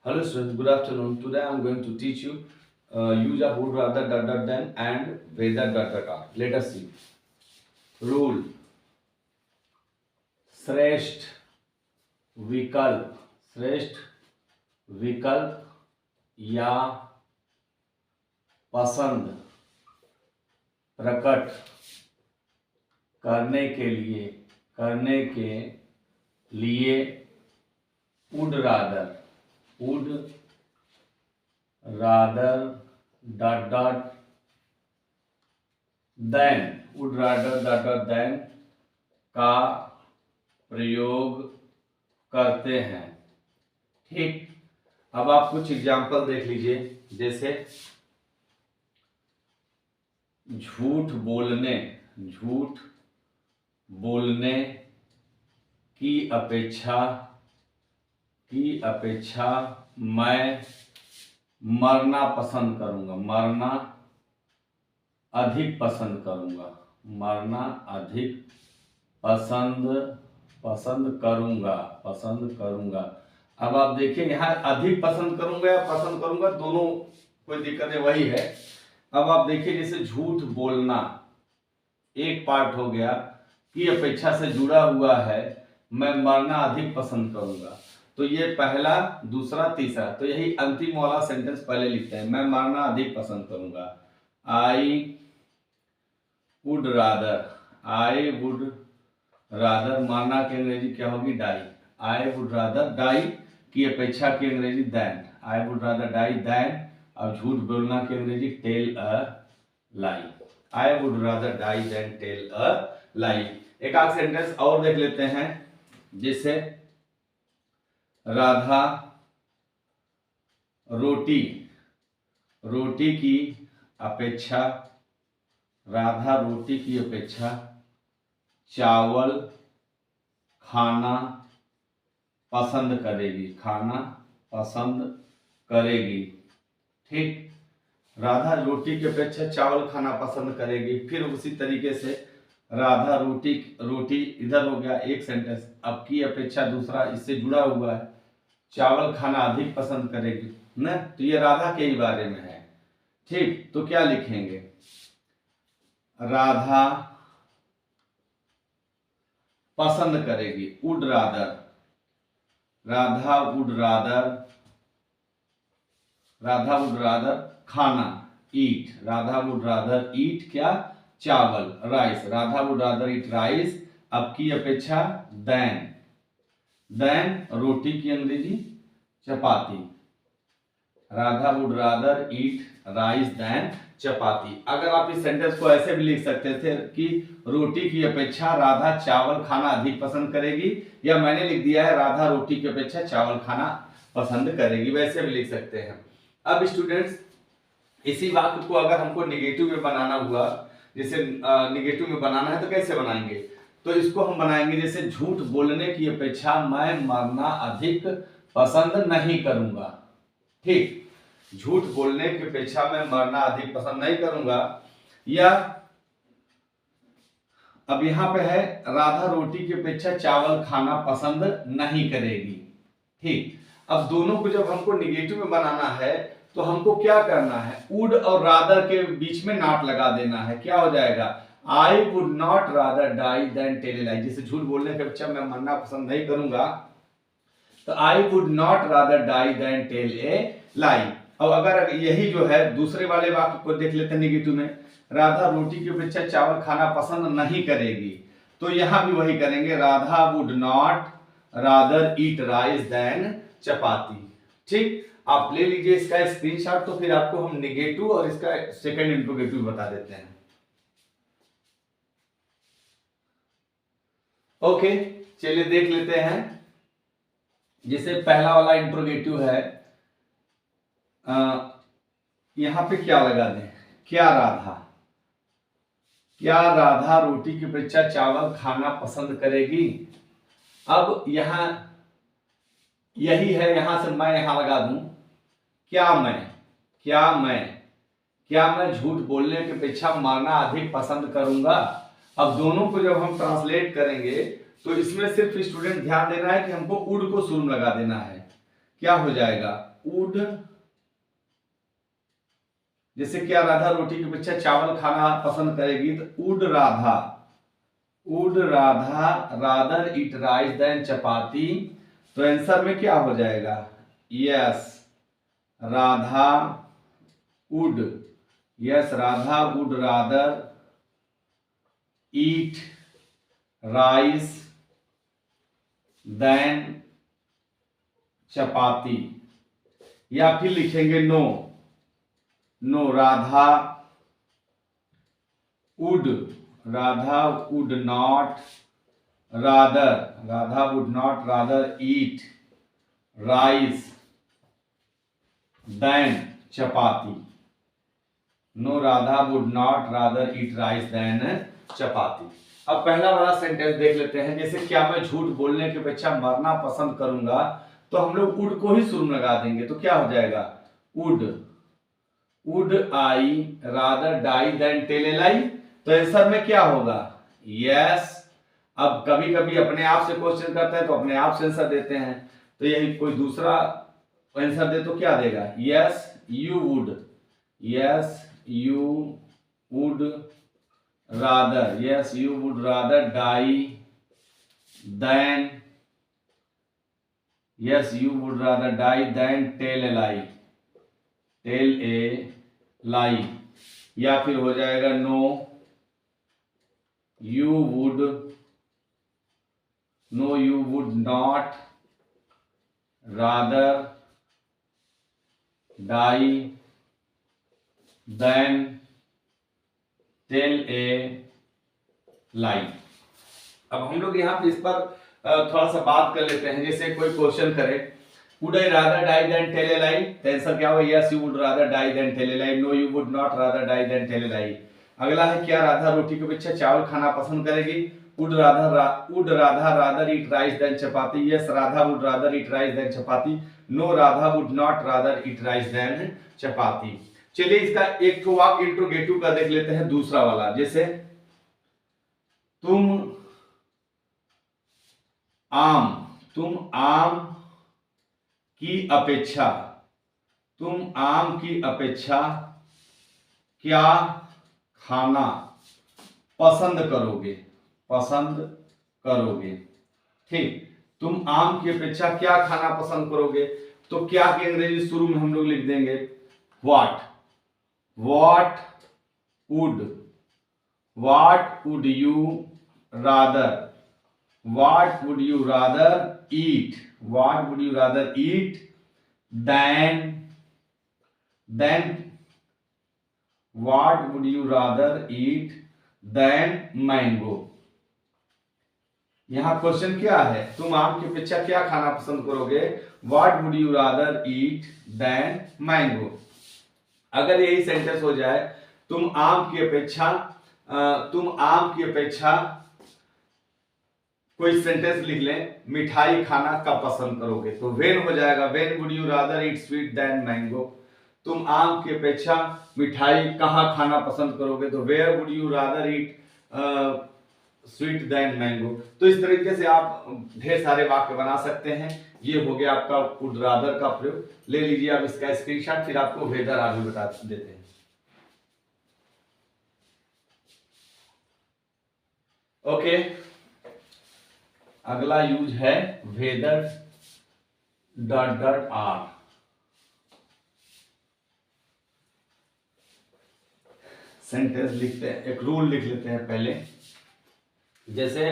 Hello students, good afternoon. Today I am going to teach you use of would rather than and whether are. Let us see. Rule. श्रेष्ठ विकल्प या पसंद प्रकट करने के लिए would rather than का प्रयोग करते हैं। ठीक, अब आप कुछ एग्जाम्पल देख लीजिए। जैसे झूठ बोलने की अपेक्षा मैं मरना अधिक पसंद करूंगा। अब आप देखिए यहाँ अधिक पसंद करूंगा या पसंद करूंगा, दोनों कोई दिक्कत है, वही है। अब आप देखिए जैसे झूठ बोलना एक पार्ट हो गया की अपेक्षा से जुड़ा हुआ है, मैं मरना अधिक पसंद करूंगा। तो ये पहला, दूसरा, तीसरा, तो यही अंतिम वाला सेंटेंस पहले लिखते हैं, मैं मरना अधिक पसंद करूंगा। आई वुड रादर मरना की अंग्रेजी क्या होगी? Die. I would rather die की अपेक्षा की अंग्रेजी than. I would rather die than. अब झूठ बोलना की अंग्रेजी tell a lie. I would rather die than tell a lie. एक आध सेंटेंस और देख लेते हैं। जैसे राधा रोटी की अपेक्षा चावल खाना पसंद करेगी। ठीक, राधा रोटी की अपेक्षा चावल खाना पसंद करेगी। फिर उसी तरीके से राधा रोटी इधर हो गया एक सेंटेंस। अब की अपेक्षा दूसरा इससे जुड़ा हुआ है, चावल खाना अधिक पसंद करेगी ना, तो ये राधा के ही बारे में है। ठीक, तो क्या लिखेंगे? राधा पसंद करेगी, would rather. Radha would rather खाना, eat. Radha would rather eat क्या? चावल, rice. Radha would rather eat rice. अब की अपेक्षा दैन रोटी की अंग्रेजी chapati. Radha would rather eat rice than chapati. अगर आप इस सेंटेंस को ऐसे भी लिख सकते थे कि रोटी की अपेक्षा राधा चावल खाना अधिक पसंद करेगी, या मैंने लिख दिया है राधा रोटी की अपेक्षा चावल खाना पसंद करेगी, वैसे भी लिख सकते हैं। अब स्टूडेंट्स, इसी वाक्य को अगर हमको निगेटिव में बनाना हुआ, जैसे निगेटिव में बनाना है तो कैसे बनाएंगे? तो इसको हम बनाएंगे जैसे झूठ बोलने की अपेक्षा मैं मरना अधिक पसंद नहीं करूंगा। ठीक, झूठ बोलने की अपेक्षा मैं मरना अधिक पसंद नहीं करूंगा। या अब यहां पे है राधा रोटी की अपेक्षा चावल खाना पसंद नहीं करेगी। ठीक, अब दोनों को जब हमको निगेटिव में बनाना है तो हमको क्या करना है? वुड और रादर के बीच में नॉट लगा देना है। क्या हो जाएगा? I would not rather die than tell a lie. जैसे झूठ बोलने की अपेक्षा मैं मरना पसंद नहीं करूंगा, तो I would not rather die than tell a lie. अब अगर यही जो है दूसरे वाले वाक्य को देख लेते हैं निगेटिव में, राधा रोटी की अपेक्षा चावल खाना पसंद नहीं करेगी, तो यहां भी वही करेंगे, Radha would not rather eat rice than chapati. ठीक, आप ले लीजिए इसका स्क्रीनशॉट, तो फिर आपको हम निगेटिव और इसका सेकंड इंट्रोगेटिव बता देते हैं। ओके, चलिए देख लेते हैं। जैसे पहला वाला इंट्रोगेटिव है, यहां पे क्या लगा दें? क्या राधा रोटी की अपेक्षा चावल खाना पसंद करेगी? अब यहां यही है, यहां से मैं यहां लगा दूं क्या मैं झूठ बोलने की अपेक्षा मरना अधिक पसंद करूंगा। अब दोनों को जब हम ट्रांसलेट करेंगे तो इसमें सिर्फ स्टूडेंट ध्यान देना है कि हमको उड को शुरू में लगा देना है। क्या हो जाएगा? उड, जैसे क्या राधा रोटी की अपेक्षा चावल खाना पसंद करेगी, तो would Radha rather eat rice than chapati. तो आंसर में क्या हो जाएगा, yes Radha would, yes Radha would rather eat rice than chapati. या फिर लिखेंगे no Radha would not rather eat rice than chapati. No Radha would not rather eat rice than chapati. अब पहला वाला सेंटेंस देख लेते हैं। जैसे क्या मैं झूठ बोलने की अपेक्षा मरना पसंद करूंगा, तो हम लोग वुड को ही शुरू में लगा देंगे, तो क्या हो जाएगा, would I rather die than tell a lie. तो आंसर में क्या होगा, यस। अब कभी कभी अपने आप से क्वेश्चन करते हैं तो अपने आप से आंसर देते हैं, तो यही कोई दूसरा आंसर दे तो क्या देगा, yes you would rather die than, tell a lie. या फिर हो जाएगा no you would not rather die than tell a lie. अब हम लोग यहाँ पे इस पर थोड़ा सा बात कर लेते हैं। जैसे कोई क्वेश्चन करे, would I rather die than tell a lie, तो आंसर क्या होगा, yes you would rather die than tell a lie, no you would not rather die than tell a lie. अगला है, क्या राधा रोटी की अपेक्षा चावल खाना पसंद करेगी, would Radha rather eat rice than chapati, yes Radha would rather eat rice than chapati, no Radha would not rather eat rice than chapati. चलिए इसका एक वाक्य इंट्रोगेटिव का देख लेते हैं, दूसरा वाला। जैसे तुम आम की अपेक्षा क्या खाना पसंद करोगे। ठीक, तुम आम की अपेक्षा क्या खाना पसंद करोगे, तो क्या की अंग्रेजी शुरू में हम लोग लिख देंगे what would you rather eat than mango. यहां क्वेश्चन क्या है, तुम आम की अपेक्षा क्या खाना पसंद करोगे, what would you rather eat than mango. अगर यही सेंटेंस हो जाए, तुम आम की अपेक्षा कोई सेंटेंस लिख लें, मिठाई खाना कब पसंद करोगे, तो वेन हो जाएगा, when would you rather eat sweet than mango. तुम आम की अपेक्षा मिठाई कहाँ खाना पसंद करोगे, तो where would you rather eat sweet than mango. तो इस तरीके से आप ढेर सारे वाक्य बना सकते हैं। ये हो गया आपका वुड रादर का प्रयोग। ले लीजिए आप इसका स्क्रीनशॉट, फिर आपको वेदर आगे बता देते हैं। ओके, अगला यूज है वेदर .r। सेंटेंस लिखते हैं, एक रूल लिख लेते हैं पहले। जैसे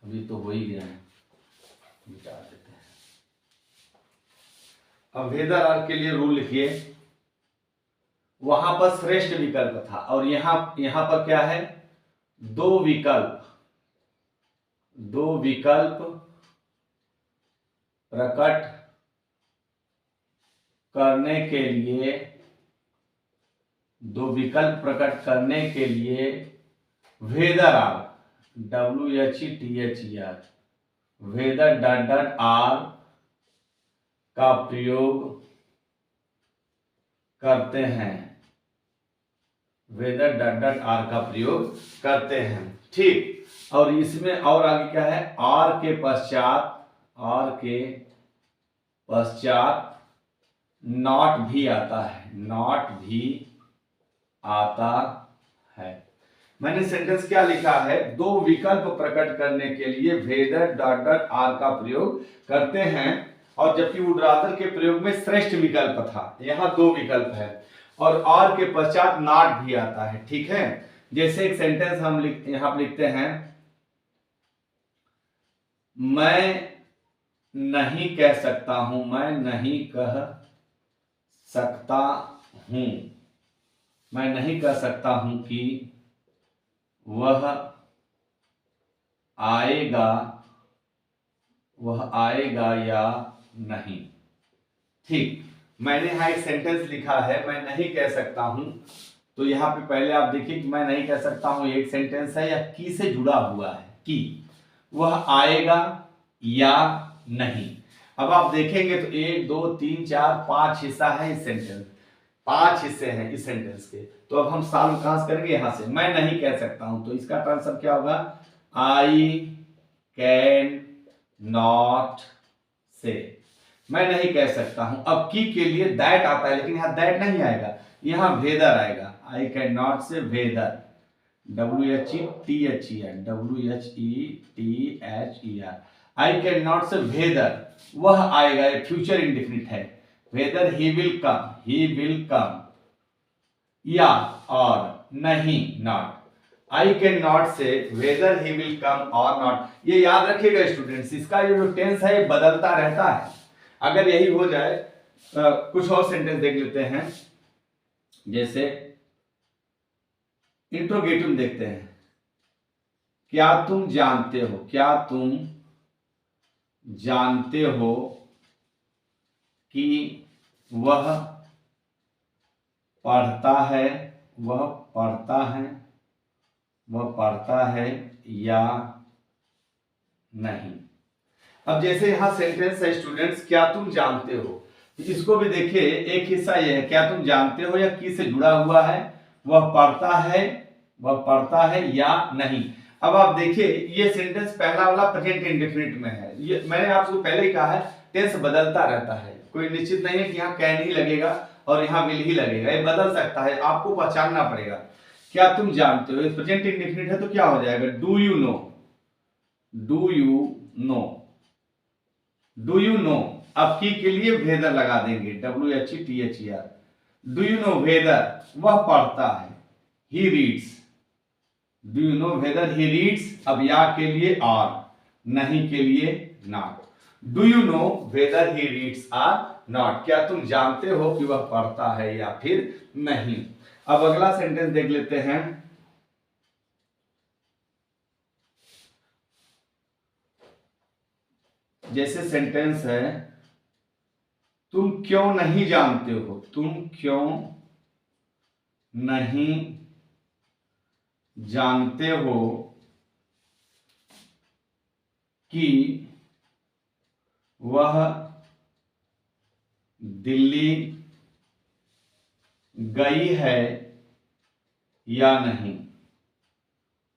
अभी तो हो ही गया है, मिटा देते हैं। अब वेदर आर के लिए रूल लिखिए। वहां पर श्रेष्ठ विकल्प था और यहां पर क्या है, दो विकल्प प्रकट करने के लिए whether or WHETHER whether .r का प्रयोग करते हैं। ठीक, और इसमें और आगे क्या है, आर के पश्चात नॉट भी आता है, नॉट भी आता है। मैंने सेंटेंस क्या लिखा है, दो विकल्प प्रकट करने के लिए वेदर डॉट डॉट आर का प्रयोग करते हैं, और जबकि वुड रादर के प्रयोग में श्रेष्ठ विकल्प था, यहां दो विकल्प है और आर के पश्चात नॉट भी आता है। ठीक है, जैसे एक सेंटेंस हम यहां पर लिखते हैं, मैं नहीं कह सकता हूं, मैं नहीं कह सकता हूं, मैं नहीं कह सकता हूं कि वह आएगा, वह आएगा या नहीं। ठीक, मैंने यहां एक सेंटेंस लिखा है, मैं नहीं कह सकता हूं, तो यहां पे पहले आप देखिए कि मैं नहीं कह सकता हूं एक सेंटेंस है या की से जुड़ा हुआ है, कि वह आएगा या नहीं। अब आप देखेंगे तो 1 2 3 4 5 हिस्सा है इस सेंटेंस, 5 हिस्से हैं इस सेंटेंस के। तो अब हम सॉल्व कहां से करेंगे, यहां से। मैं नहीं कह सकता हूं, तो इसका आंसर क्या होगा, आई कैन नॉट से, मैं नहीं कह सकता हूं। अब की के लिए दैट आता है, लेकिन यहां दैट नहीं आएगा, यहां वेदर आएगा। I can not say whether, WHETHER, WHETHER, I can not say whether, वह आएगा, ये फ्यूचर इंडेफिनिट है। Whether he will come, he will come, या और नहीं not. I can not say whether he will come और not. ये याद रखिएगा स्टूडेंट्स, इसका ये जो टेंस है ये बदलता रहता है। अगर यही हो जाए, कुछ और सेंटेंस देख लेते हैं, जैसे इंट्रोगेटिव देखते हैं, क्या तुम जानते हो, क्या तुम जानते हो कि वह पढ़ता है, वह पढ़ता है, वह पढ़ता है या नहीं। अब जैसे यहां सेंटेंस है स्टूडेंट्स, क्या तुम जानते हो, इसको भी देखिए, एक हिस्सा यह है क्या तुम जानते हो या की से जुड़ा हुआ है, वह पढ़ता है, वह पढ़ता है या नहीं। अब आप देखिए ये सेंटेंस पहला वाला प्रेजेंट इंडेफिनिट में है, ये मैंने आपको पहले ही कहा है, टेंस बदलता रहता है, कोई निश्चित नहीं है कि यहाँ कैन ही लगेगा और यहाँ विल ही लगेगा, ये बदल सकता है, आपको पहचानना पड़ेगा। क्या तुम जानते हो, प्रेजेंट इंडेफिनिट है तो क्या हो जाएगा, do you know, do you know, do you know. अब की के लिए वेदर लगा देंगे, WHETHER, do you know whether, वह पढ़ता है, he reads, do you know whether he reads. अब या के लिए और, नहीं के लिए not. Do you know whether he reads or not, क्या तुम जानते हो कि वह पढ़ता है या फिर नहीं। अब अगला सेंटेंस देख लेते हैं, जैसे सेंटेंस है, तुम क्यों नहीं जानते हो, तुम क्यों नहीं जानते हो कि वह दिल्ली गई है या नहीं,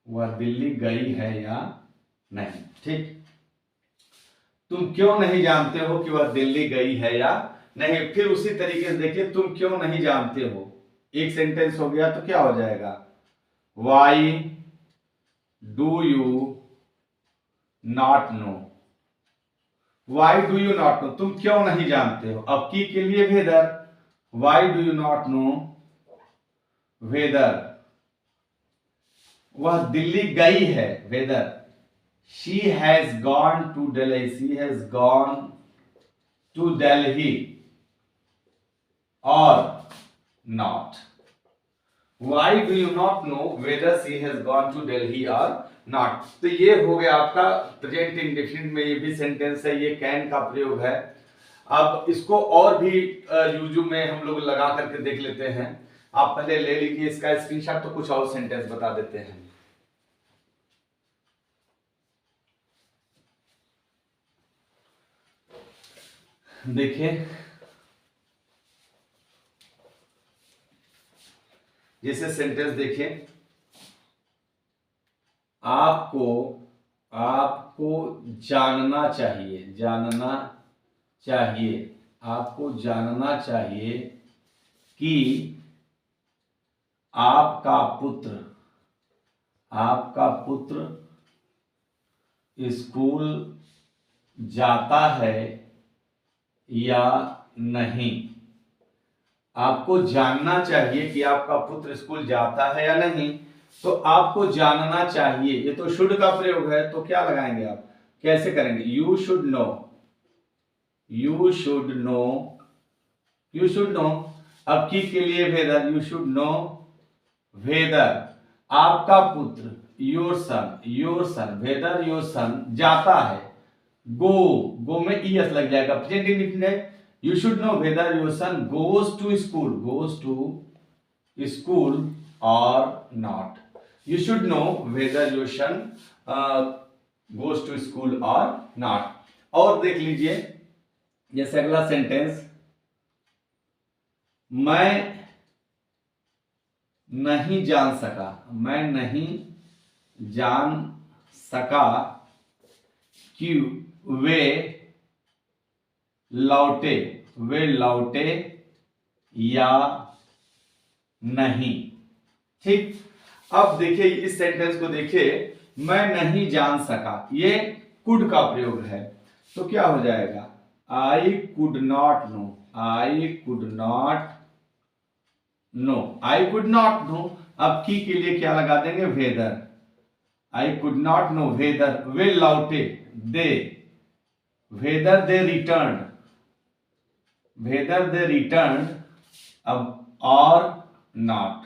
वह दिल्ली गई है या नहीं। ठीक, तुम क्यों नहीं जानते हो कि वह दिल्ली गई है या नहीं। फिर उसी तरीके से देखिए, तुम क्यों नहीं जानते हो, एक सेंटेंस हो गया, तो क्या हो जाएगा, why do you not know, why do you not know, तुम क्यों नहीं जानते हो। अब की के लिए whether, why do you not know whether, वह दिल्ली गई है, whether she has gone to Delhi, she has gone to Delhi or not. Why do you not know whether she has gone to Delhi or not? तो ये हो गया आपका present indefinite में, ये भी सेंटेंस है, ये कैन का प्रयोग है। अब इसको और भी यूज में हम लोग लगा करके देख लेते हैं। आप पहले ले लीजिए इसका स्क्रीनशॉट, तो कुछ और सेंटेंस बता देते हैं। देखिए, जैसे सेंटेंस देखिए, आपको आपको जानना चाहिए, जानना चाहिए आपको जानना चाहिए कि आपका पुत्र स्कूल जाता है या नहीं। आपको जानना चाहिए कि आपका पुत्र स्कूल जाता है या नहीं, तो आपको जानना चाहिए, ये तो शुड का प्रयोग है, तो क्या लगाएंगे आप, कैसे करेंगे, you should know, you should know, you should know. अब की के लिए whether, you should know whether आपका पुत्र, your son whether your son जाता है, गो में ईएस लग जाएगा, present indefinite. You should know whether your son goes to school or not. You should know whether your son goes to school or not. और देख लीजिए जैसे अगला सेंटेंस, मैं नहीं जान सका कि वे लौटे या नहीं। ठीक, अब देखिए इस सेंटेंस को देखिए, मैं नहीं जान सका, ये कुड का प्रयोग है, तो क्या हो जाएगा, आई कुड नॉट नो। अब की के लिए क्या लगा देंगे, whether, I could not know whether वे लौटे, वेदर दे रिटर्न, अब or not,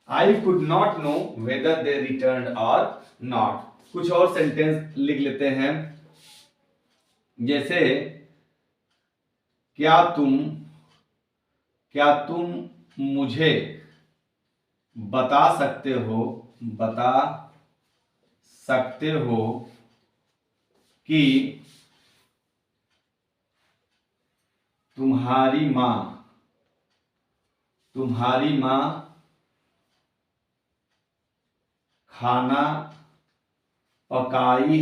I could not know whether they return or not. कुछ और सेंटेंस लिख लेते हैं, जैसे क्या तुम मुझे बता सकते हो कि तुम्हारी माँ खाना पकाई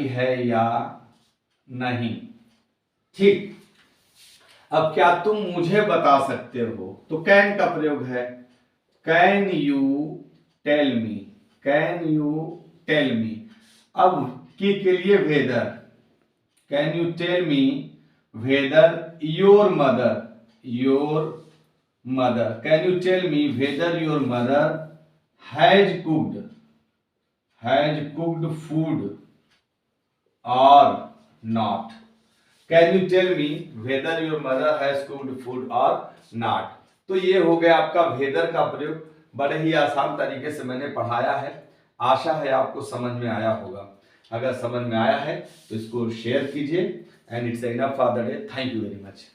है या नहीं। ठीक, अब क्या तुम मुझे बता सकते हो, तो कैन का प्रयोग है, कैन यू टेल मी। अब की के लिए whether, can you tell me whether your mother, can you tell me whether your mother has cooked food or not. Can you tell me whether your mother has cooked food or not. तो ये हो गया आपका weather का प्रयोग, बड़े ही आसान तरीके से मैंने पढ़ाया है, आशा है आपको समझ में आया होगा। अगर समझ में आया है तो इसको शेयर कीजिए, and it's enough for the day. Thank you very much.